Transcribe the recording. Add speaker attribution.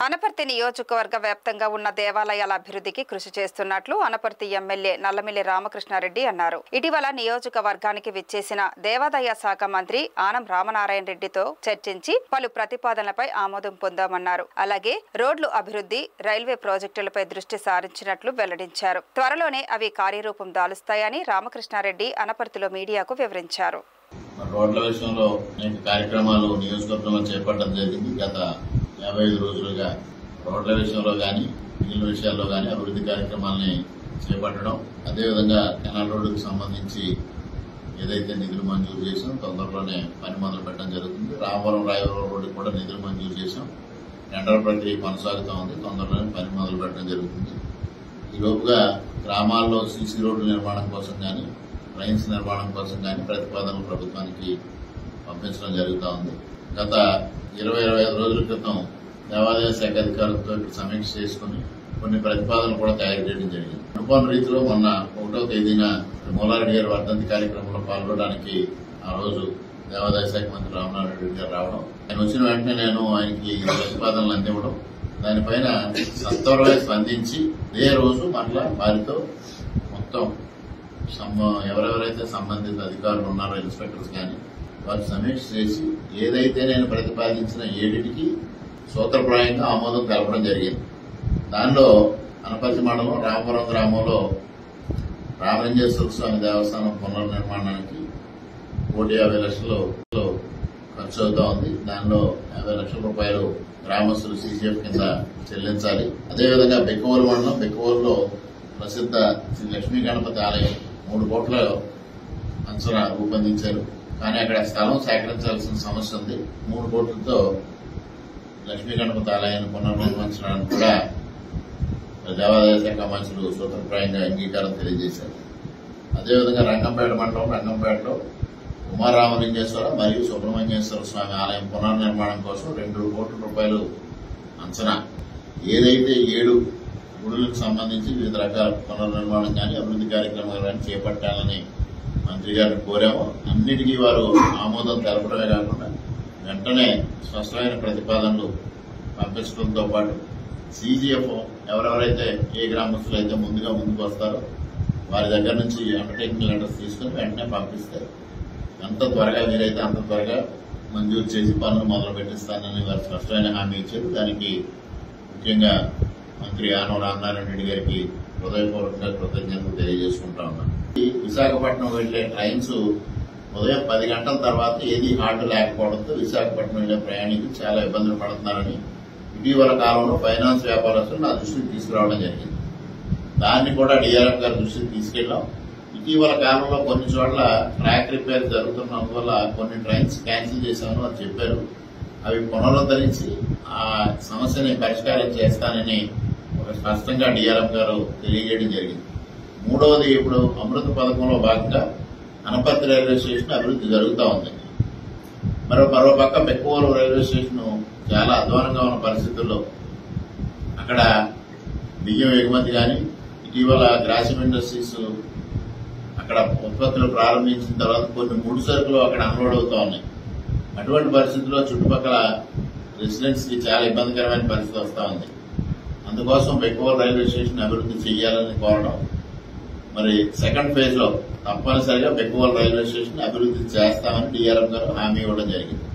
Speaker 1: అనపర్తి నియోజకవర్గ వ్యాప్తంగా ఉన్న దేవాలయాల అభివృద్ధికి కృషి చేస్తున్నట్లు అనపర్తి ఎమ్మెల్యే నల్లమిల్లి రామకృష్ణారెడ్డి అన్నారు. ఇటీవల నియోజకవర్గానికి విచ్చేసిన దేవాదాయ శాఖ మంత్రి ఆనం రామనారాయణ రెడ్డితో చర్చించి పలు ప్రతిపాదనలపై ఆమోదం పొందామన్నారు. అలాగే రోడ్లు అభివృద్ధి, రైల్వే ప్రాజెక్టులపై దృష్టి సారించినట్లు వెల్లడించారు. త్వరలోనే అవి కార్యరూపం దాలుస్తాయని రామకృష్ణారెడ్డి అనపర్తిలో మీడియాకు వివరించారు.
Speaker 2: రోడ్ల విషయంలో అనేక కార్యక్రమాలు నియోజకవర్గంలో చేపట్టడం జరిగింది. గత 55 రోజులుగా రోడ్ల విషయంలో గానీ, నీళ్ల విషయాల్లో గానీ అభివృద్ధి కార్యక్రమాలని చేపట్టడం, అదేవిధంగా కెనాల్ రోడ్డుకు సంబంధించి ఏదైతే నిధులు మంజూరు చేసాం తొందరలోనే పని మొదలు పెట్టడం జరుగుతుంది. రామవరం రాయవరం రోడ్డుకు కూడా నిధులు మంజూరు చేసాం. టెండర్ ప్రక్రియ కొనసాగుతూ ఉంది. తొందరలోనే పని మొదలు పెట్టడం జరుగుతుంది. ఈ లోపుగా గ్రామాల్లో సీసీ రోడ్ల నిర్మాణం కోసం గానీ, డ్రైన్స్ నిర్మాణం కోసం గానీ ప్రతిపాదనలు ప్రభుత్వానికి పంపించడం జరుగుతూ ఉంది. గత 20-25 రోజుల క్రితం దేవాదాయ శాఖ అధికారులతో సమీక్ష చేసుకుని కొన్ని ప్రతిపాదనలు కూడా తయారు చేయడం జరిగింది. అనుకోని రీతిలో మొన్న 1వ తేదీన మూలారెడ్డి గారి వర్ధంతి కార్యక్రమంలో పాల్గొనడానికి ఆ రోజు దేవాదాయ శాఖ మంత్రి రామనారాయణ రెడ్డి గారు రావడం, ఆయన వచ్చిన వెంటనే నేను ఆయనకి ప్రతిపాదనలు అందివ్వడం, దానిపైన సత్వరమే స్పందించి ఇదే రోజు మరలా వారితో మొత్తం ఎవరెవరైతే సంబంధిత అధికారులు ఉన్నారో ఇన్స్పెక్టర్స్ కానీ వారు సమీక్ష చేసి ఏదైతే నేను ప్రతిపాదించిన ఏడిటికి సూత్రప్రాయంగా ఆమోదం తెలపడం జరిగింది. దానిలో అనపర్తి మండలం రామపురం గ్రామంలో రామలింగేశ్వర స్వామి దేవస్థానం పునర్నిర్మాణానికి 150 లక్షలు ఖర్చు అవుతా ఉంది. దానిలో 50 లక్షల రూపాయలు గ్రామస్తులు సీసీఎఫ్ కింద చెల్లించాలి. అదేవిధంగా బెక్కవోలు మండలం బెక్కవోలులో ప్రసిద్ధ శ్రీ లక్ష్మీ గణపతి ఆలయం 3 కోట్ల అంచనా రూపొందించారు. కానీ అక్కడ స్థలం సేకరించాల్సిన సమస్య ఉంది. 3 కోట్లతో లక్ష్మీ గణపతి ఆలయాన్ని పునర్నిర్మించడానికి కూడా దేవాదాయ శాఖ మంత్రులు సూత్రప్రాయంగా అంగీకారం తెలియజేశారు. అదేవిధంగా రంగంపేట మండలం రంగంపేటలో ఉమారామలింగేశ్వర మరియు సుబ్రహ్మణ్యేశ్వర స్వామి ఆలయం పునర్నిర్మాణం కోసం 2 కోట్ల రూపాయలు అంచనా, ఏదైతే 7 గుడులకు సంబంధించి వివిధ రకాల పునర్నిర్మాణం కానీ అభివృద్ధి కార్యక్రమాలు కానీ చేపట్టాలని మంత్రి గారిని కోరాము. అన్నిటికీ వారు ఆమోదం తెలపడమే కాకుండా వెంటనే స్పష్టమైన ప్రతిపాదనలు పంపించడంతో పాటు సీజీఎఫ్ ఎవరెవరైతే ఏ గ్రామస్తులు అయితే ముందుకు వస్తారో వారి దగ్గర నుంచి అండర్టేకింగ్ లెటర్స్ తీసుకుని వెంటనే పంపిస్తారు. ఎంత త్వరగా వీలైతే అంత త్వరగా మంజూరు చేసి పనులు మొదలు పెట్టిస్తానని వారు స్పష్టమైన హామీ ఇచ్చారు. దానికి ముఖ్యంగా మంత్రి ఆనం రామనారాయణ రెడ్డి గారికి హృదయపూర్వకంగా కృతజ్ఞతలు తెలియజేసుకుంటా ఉన్నాను. విశాఖపట్నం వెళ్లే ట్రైన్స్ ఉదయం 10 గంటల తర్వాత ఏది హాల్ట్ లేకపోవడంతో విశాఖపట్నం వెళ్లే ప్రయాణికులు చాలా ఇబ్బందులు పడుతున్నారని ఇటీవల కాలంలో ఫైనాన్స్ వ్యాపారస్తులు నా దృష్టికి తీసుకురావడం జరిగింది. దాన్ని కూడా డీఆర్ఎం గారి దృష్టికి తీసుకెళ్లాం. ఇటీవల కాలంలో కొన్ని చోట్ల ట్రాక్ రిపేర్ జరుగుతున్నందువల్ల కొన్ని ట్రైన్స్ క్యాన్సిల్ చేశామని వారు చెప్పారు. అవి పునరుద్ధరించి ఆ సమస్యని పరిష్కారం చేస్తానని ఒక స్పష్టంగా డీఆర్ఎం గారు తెలియజేయడం జరిగింది. 3వది, ఇప్పుడు అమృత పథకంలో భాగంగా అనపర్తి రైల్వే స్టేషన్ అభివృద్ధి జరుగుతూ ఉంది. మరో పక్క బెక్కవోలు రైల్వే స్టేషన్ చాలా అధ్వానంగా ఉన్న పరిస్థితుల్లో అక్కడ బియ్యం ఎగుమతి కానీ, ఇటీవల గ్రాసిమ్ ఇండస్ట్రీస్ అక్కడ ఉత్పత్తులు ప్రారంభించిన తర్వాత కొన్ని ముడి సరుకులు అక్కడ అన్లోడ్ అవుతా ఉన్నాయి. అటువంటి పరిస్థితుల్లో చుట్టుపక్కల రెసిడెంట్స్ కి చాలా ఇబ్బందికరమైన పరిస్థితి వస్తా ఉంది. అందుకోసం బెక్కవోలు రైల్వే స్టేషన్ అభివృద్ధి చేయాలని కోరడం, మరి సెకండ్ ఫేజ్ లో తప్పనిసరిగా బెక్కవోలు రైల్వే స్టేషన్ అభివృద్ధి చేస్తామని డీఆర్ఎం గారు హామీ ఇవ్వడం జరిగింది.